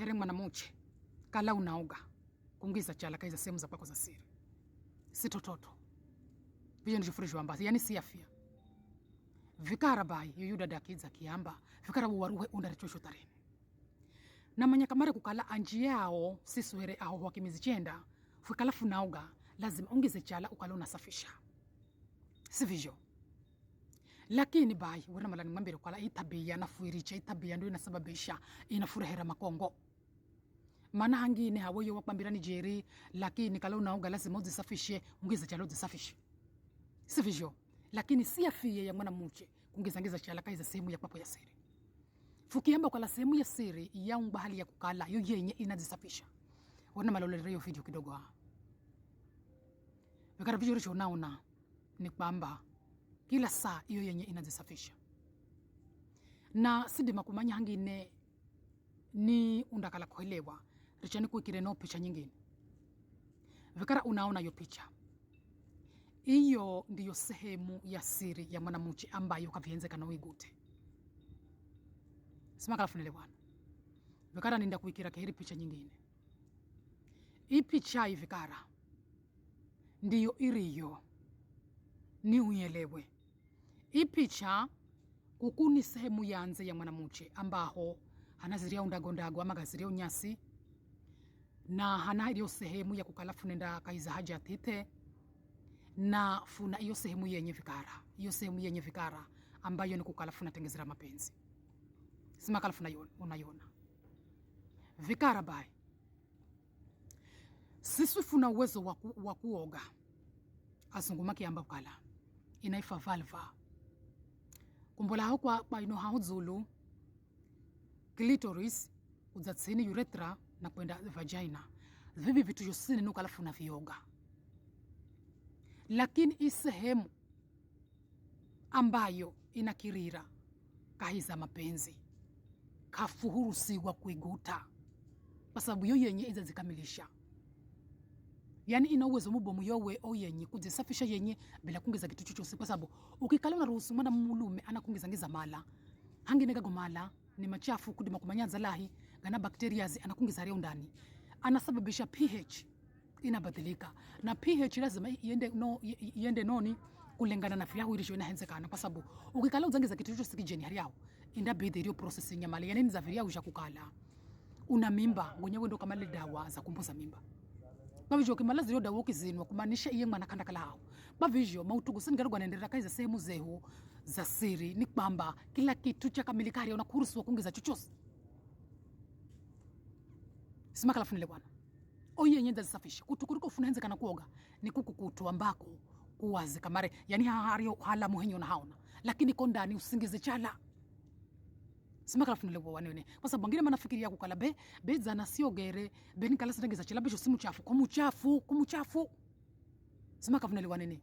here mwanamuche kala unaoga kungiza chala kaiza sehemu za kwako za siri si tototo vije ndijifurishwa mbasi yani si afya vikara bai yuyuda dakiza kiamba vikara waruhe undarechosho tarini na manya kamare kukala anji yao sisuhere aho wakimizi chenda fukala funauga lazima ungize chala ukala unasafisha si vijyo lakini bai wana malani mwambire kukala itabia na fuiricha itabia ndio inasababisha inafurahera makongo mana hangine hawoyo wakwambira ni jeri lakini kala unauga lazima uzisafishe ungize chala uzisafishe si vijyo lakini si afia ya mwana muche kungizangiza chala kaiza sehemu ya papo ya siri fukiamba kwa la sehemu ya siri ya hali ya kukala yo yenye inazisafisha wana malolere yo video kidogo vikara video richo unaona ni kwamba kila saa iyo yenye inazisafisha na sidima kumanya hangine ni undakala kuelewa richani kuikire no picha nyingine vikara unaona yo picha iyo ndiyo sehemu ya siri ya mwanamuche ambayo kavienzeka na wigute simaka lafunelewana vikara ninda kuikira kehiri picha nyingine hii picha hii vikara ndiyo iriyo ni unyelewe hii picha kukuni sehemu yanze ya mwanamuche ambaho hanaziria undagondago ama gaziria unyasi na hana iyo sehemu ya kukalafu nenda kaiza haja atite na funa iyo sehemu yenye vikara iyo sehemu yenye vikara ambayo ni kukalafu natengezera mapenzi simaka lafu unayona vikara bai sisi funa uwezo wa kuoga asungumaki amba kala inaifa valva kumbola hao kwa ino hao zulu clitoris uzatsini urethra na kwenda vagina vivi vitu josini nuka alafu na vioga lakini isehemu ambayo inakirira kahiza mapenzi kafuhuru siwa kuiguta kwa sababu yo yenye iza zikamilisha yani ina uwezo mubomu yowe o yenye kuzisafisha yenye bila kungiza kitu chochote kwa sababu ukikala unaruhusu mwana mulume anakungiza mala hanginega gomala ni machafu kudima kumanyanza lahi gana bakteria anakungiza rio ndani anasababisha pH inabadilika na pH lazima iende noni kulengana na fiyahu irisho inahenzekana kwa sababu ukikala uzangiza kitu chochote kijeni hariao indabide rio processing ya mali yani ni za fiyahu shakukala una mimba ngonyewe ndo kama le dawa za kumpoza mimba bavijyo kimala ziro dawo kizinwa kumanisha iye mwana kanda kala hao bavijyo mautugu singarugwa naendelea kaiza sehemu zehu za siri ni kwamba kila kitu cha kamilikari unakuruhusu kuongeza chochote simaka lafunile bwana oye nyenda zisafisha kutukuruko funaenze kana kuoga ni kukukutu ambako kuwazi kamare yani hario hala muhenyo na haona lakini kondani usingize chala simaka lafunile bwana kwa sababu ngine manafikiria kukala be zana siogere be nikala sitengeza chala bisho simu chafu kumuchafu simaka lafunile bwana